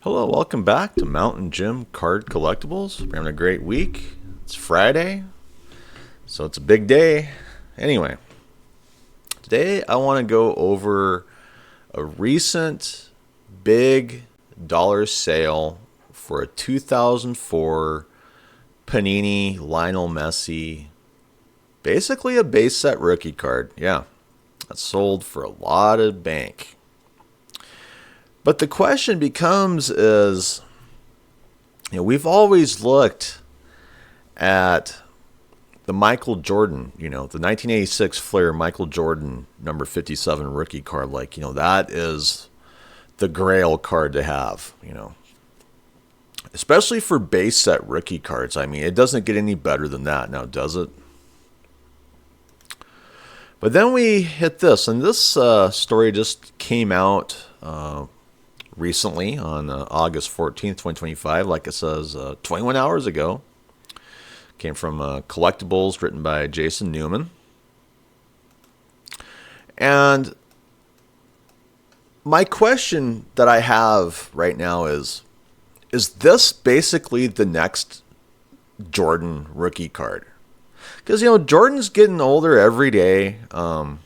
Hello, welcome back to Mountain Gym Card Collectibles. We're having a great week. It's Friday, so it's a big day. Anyway, today I want to go over a recent big dollar sale for a 2004 Panini Lionel Messi, basically a base set rookie card. Yeah, that sold for a lot of bank. But the question becomes is, we've always looked at the Michael Jordan, the 1986 Flair Michael Jordan number 57 rookie card. That is the grail card to have, especially for base set rookie cards. I mean, it doesn't get any better than that now, does it? But then we hit this, and this story just came out recently on August 14th, 2025, like it says, 21 hours ago. Came from Collectibles, written by Jason Newman. And my question that I have right now is this basically the next Jordan rookie card? Because, Jordan's getting older every day. And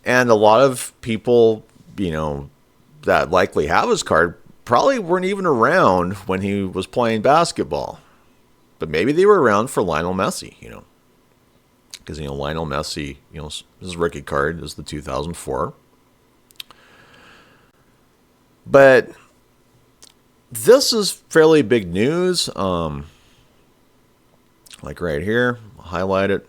a lot of people, that likely have his card probably weren't even around when he was playing basketball. But maybe they were around for Lionel Messi, Because, Lionel Messi, his rookie card is the 2004. But this is fairly big news. Like right here, I'll highlight it.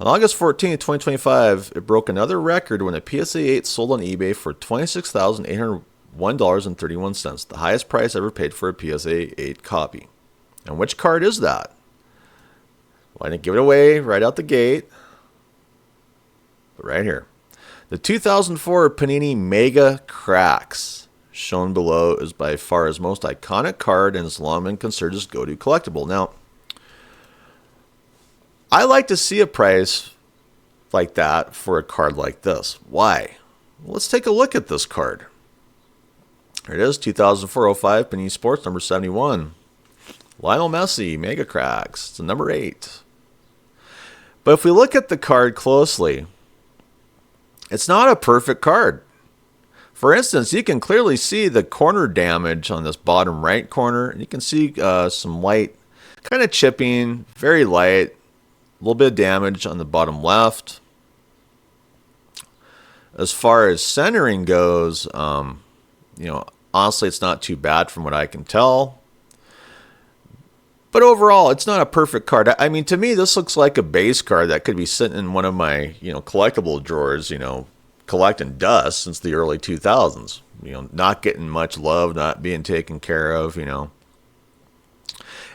On August 14th, 2025, it broke another record when a PSA 8 sold on eBay for $26,801.31, the highest price ever paid for a PSA 8 copy. And which card is that? Well, I didn't give it away right out the gate, but right here. The 2004 Panini Mega Cracks, shown below, is by far his most iconic card and has long been considered his go-to collectible. Now, I like to see a price like that for a card like this. Why? Well, let's take a look at this card. Here it is, 2004-05 Panini Sports, number 71. Lionel Messi, Mega Cracks. It's a number 8. But if we look at the card closely, it's not a perfect card. For instance, you can clearly see the corner damage on this bottom right corner. You can see some light, kind of chipping, very light. A little bit of damage on the bottom left. As far as centering goes, honestly, it's not too bad from what I can tell. But overall, it's not a perfect card. I mean, to me, this looks like a base card that could be sitting in one of my, collectible drawers, collecting dust since the early 2000s. Not getting much love, not being taken care of,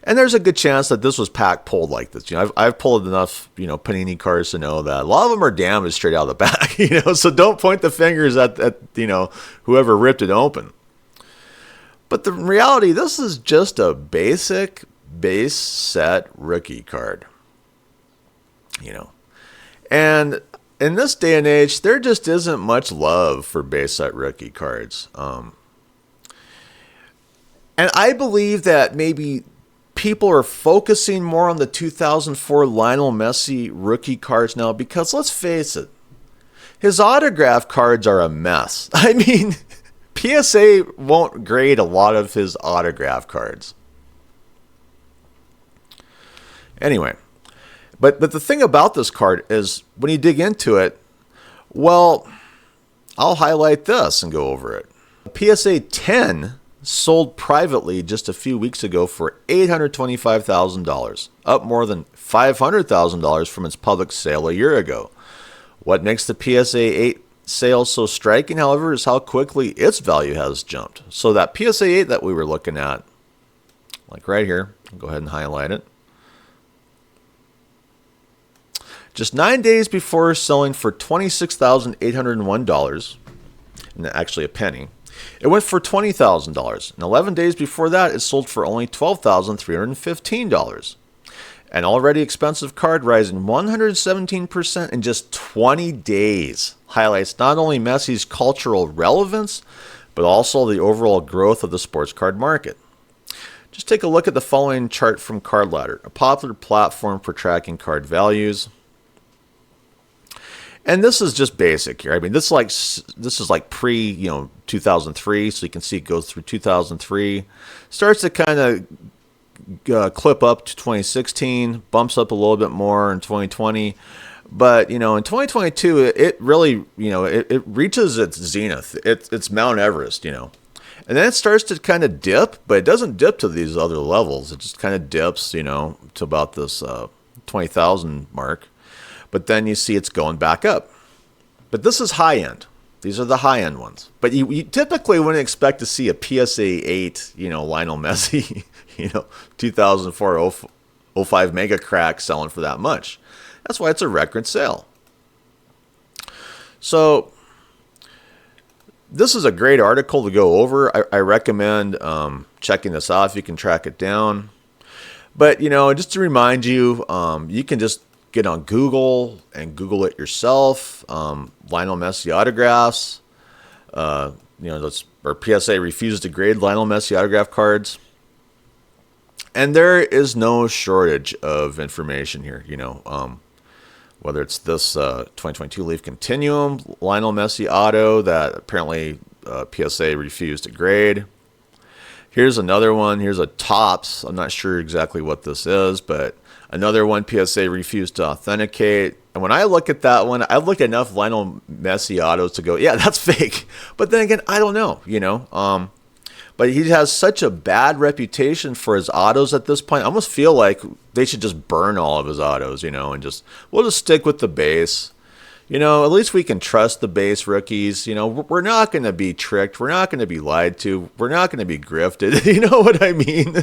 And there's a good chance that this was pack pulled like this. I've pulled enough, Panini cards to know that a lot of them are damaged straight out of the back, So don't point the fingers at whoever ripped it open. But the reality, this is just a basic base set rookie card, And in this day and age, there just isn't much love for base set rookie cards. And I believe that maybe people are focusing more on the 2004 Lionel Messi rookie cards now because, let's face it, his autograph cards are a mess. I mean, PSA won't grade a lot of his autograph cards. Anyway, but the thing about this card is when you dig into it, well, I'll highlight this and go over it. PSA 10 sold privately just a few weeks ago for $825,000, up more than $500,000 from its public sale a year ago. What makes the PSA 8 sale so striking, however, is how quickly its value has jumped. So that PSA 8 that we were looking at, like right here, I'll go ahead and highlight it. Just 9 days before selling for $26,801, and actually a penny, it went for $20,000. And 11 days before that, it sold for only $12,315. An already expensive card rising 117% in just 20 days highlights not only Messi's cultural relevance, but also the overall growth of the sports card market. Just take a look at the following chart from Card Ladder, a popular platform for tracking card values. And this is just basic here. I mean, this is like pre 2003, so you can see it goes through 2003, starts to kind of clip up to 2016, bumps up a little bit more in 2020. But, in 2022, it really, it reaches its zenith. It's Mount Everest, And then it starts to kind of dip, but it doesn't dip to these other levels. It just kind of dips, to about this 20,000 mark. But then you see it's going back up. But this is high end. These are the high end ones. But you typically wouldn't expect to see a PSA 8, Lionel Messi, 2004 05 mega crack selling for that much. That's why it's a record sale. So this is a great article to go over. I recommend checking this out if you can track it down. But, just to remind you, you can just get on Google and Google it yourself. Lionel Messi autographs. Or PSA refuses to grade Lionel Messi autograph cards. And there is no shortage of information here, whether it's this 2022 Leaf Continuum Lionel Messi auto that apparently PSA refused to grade. Here's another one. Here's a Topps. I'm not sure exactly what this is, but another one PSA refused to authenticate. And when I look at that one, I've looked at enough Lionel Messi autos to go, yeah, that's fake. But then again, I don't know, But he has such a bad reputation for his autos at this point. I almost feel like they should just burn all of his autos, and we'll just stick with the base. At least we can trust the base rookies. We're not going to be tricked. We're not going to be lied to. We're not going to be grifted. You know what I mean?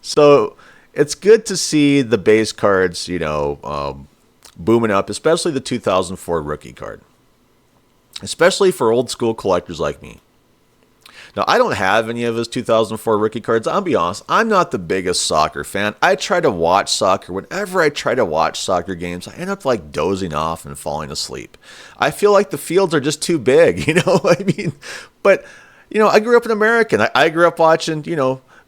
So it's good to see the base cards, booming up, especially the 2004 rookie card, especially for old school collectors like me. Now, I don't have any of his 2004 rookie cards. I'll be honest, I'm not the biggest soccer fan. I try to watch soccer. Whenever I try to watch soccer games, I end up like dozing off and falling asleep. I feel like the fields are just too big, But, I grew up in America. I grew up watching,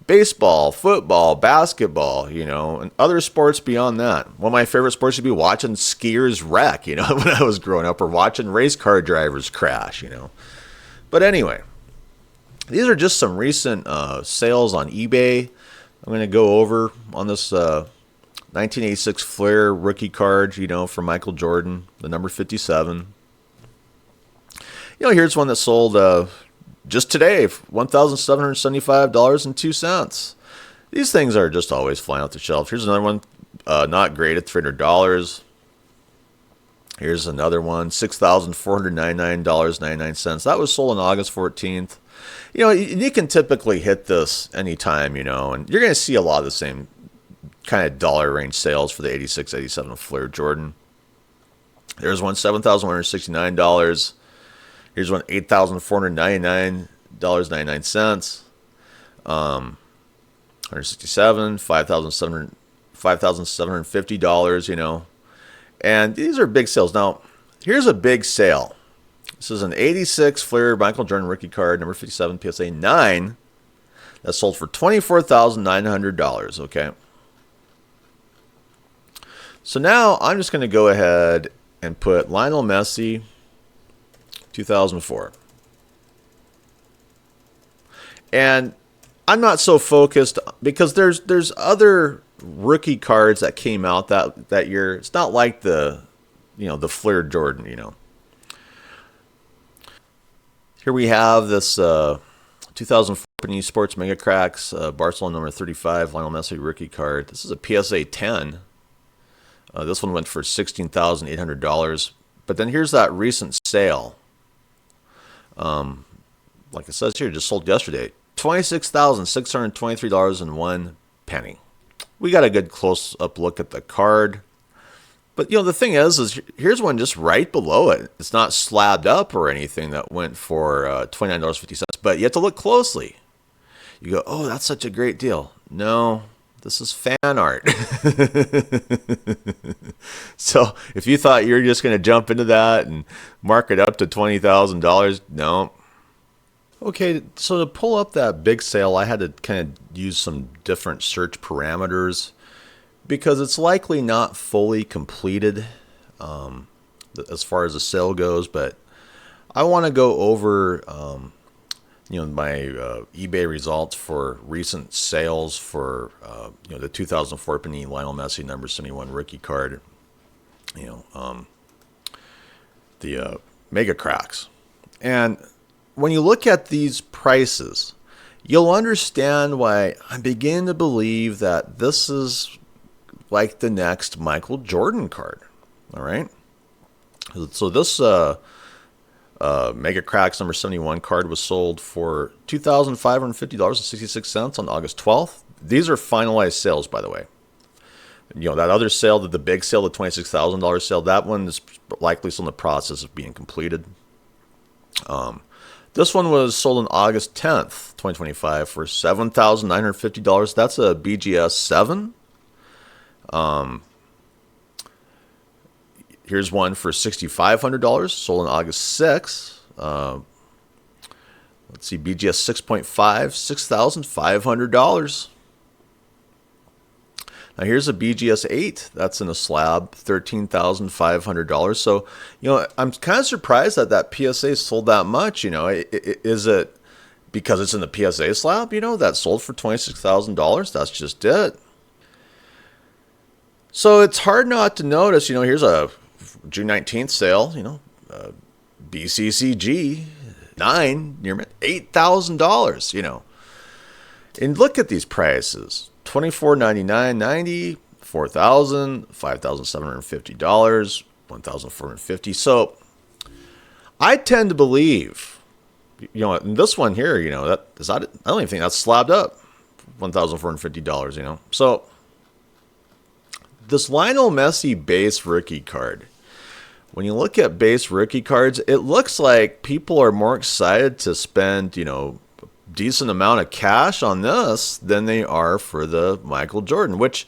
baseball, football, basketball, and other sports beyond that. One of my favorite sports would be watching skiers wreck, when I was growing up, or watching race car drivers crash, But anyway. These are just some recent sales on eBay. I'm going to go over on this 1986 Flair rookie card, for Michael Jordan, the number 57. Here's one that sold just today, $1,775.02. These things are just always flying off the shelf. Here's another one, not graded, $300. Here's another one, $6,499.99. That was sold on August 14th. You can typically hit this anytime, and you're going to see a lot of the same kind of dollar range sales for the 86, 87 Flair Jordan. There's one, $7,169. Here's one, $8,499.99. 167, $5,750, And these are big sales. Now, here's a big sale. This is an 86 Flair Michael Jordan rookie card, number 57 PSA 9, that sold for $24,900, okay? So now I'm just going to go ahead and put Lionel Messi, 2004. And I'm not so focused because there's other rookie cards that came out that year. It's not like the Flair Jordan, Here we have this 2004 Panini Sports Mega Cracks Barcelona number 35 Lionel Messi rookie card. This is a PSA 10. This one went for $16,800. But then here's that recent sale. Like it says here, just sold yesterday. $26,623.01. We got a good close-up look at the card. But, the thing is here's one just right below it. It's not slabbed up or anything that went for $29.50. But you have to look closely. You go, oh, that's such a great deal. No, this is fan art. So if you thought you're just going to jump into that and mark it up to $20,000, no. Okay, so to pull up that big sale, I had to kind of use some different search parameters because it's likely not fully completed as far as the sale goes. But I want to go over, my eBay results for recent sales for, the 2004 Panini Lionel Messi number 71 rookie card, you know, um, the Mega Cracks. And when you look at these prices, you'll understand why I'm beginning to believe that this is like the next Michael Jordan card. All right. So this Mega Cracks number 71 card was sold for $2,550.66 on August 12th. These are finalized sales, by the way. That other sale, the big sale, the $26,000 sale, that one is likely still in the process of being completed. This one was sold on August 10th, 2025 for $7,950. That's a BGS 7. Here's one for $6,500, sold on August 6th. Let's see, BGS 6.5, $6,500. Now here's a BGS 8. That's in a slab, $13,500. So, I'm kind of surprised that PSA sold that much. Is it because it's in the PSA slab, that sold for $26,000? That's just it. So it's hard not to notice, here's a June 19th sale, BCCG 9 near $8,000, And look at these prices. $24.99.90, $4,000, $5,750, $1,450. So I tend to believe, in this one here, I don't even think that's slabbed up, $1,450, So this Lionel Messi base rookie card, when you look at base rookie cards, it looks like people are more excited to spend, decent amount of cash on this than they are for the Michael Jordan, which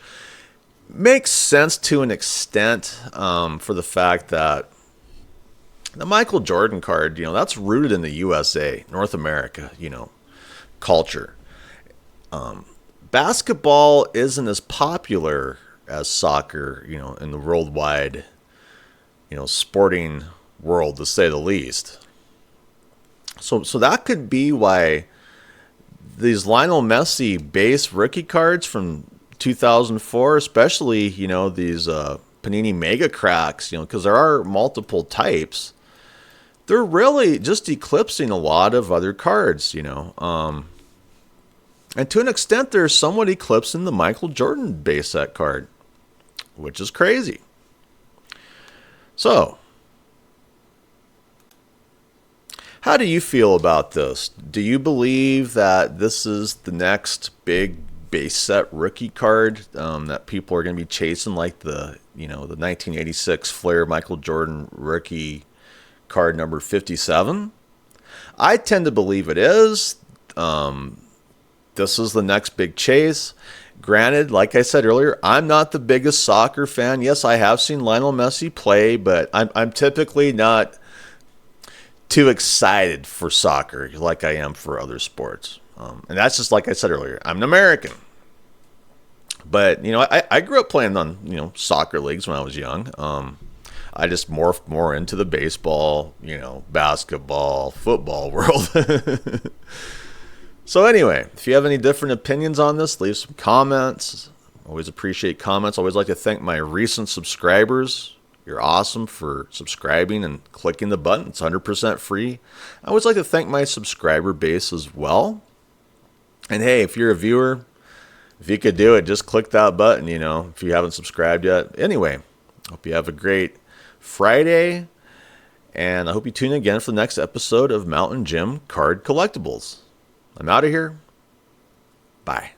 makes sense to an extent for the fact that the Michael Jordan card, that's rooted in the USA, North America, culture. Basketball isn't as popular as soccer, in the worldwide, sporting world, to say the least. So that could be why these Lionel Messi base rookie cards from 2004, especially, these Panini Mega Cracks, because there are multiple types, they're really just eclipsing a lot of other cards, and to an extent, they're somewhat eclipsing the Michael Jordan base set card, which is crazy. So, how do you feel about this? Do you believe that this is the next big base set rookie card that people are going to be chasing, like the 1986 Flair Michael Jordan rookie card number 57? I tend to believe it is. This is the next big chase. Granted, like I said earlier, I'm not the biggest soccer fan. Yes, I have seen Lionel Messi play, but I'm typically not too excited for soccer like I am for other sports. And that's just like I said earlier, I'm an American. But, I grew up playing on, soccer leagues when I was young. I just morphed more into the baseball, basketball, football world. So anyway, if you have any different opinions on this, leave some comments. Always appreciate comments. Always like to thank my recent subscribers. You're awesome for subscribing and clicking the button. It's 100% free. I always like to thank my subscriber base as well. And hey, if you're a viewer, if you could do it, just click that button, if you haven't subscribed yet. Anyway, hope you have a great Friday. And I hope you tune in again for the next episode of Mountain Jim Card Collectibles. I'm out of here. Bye.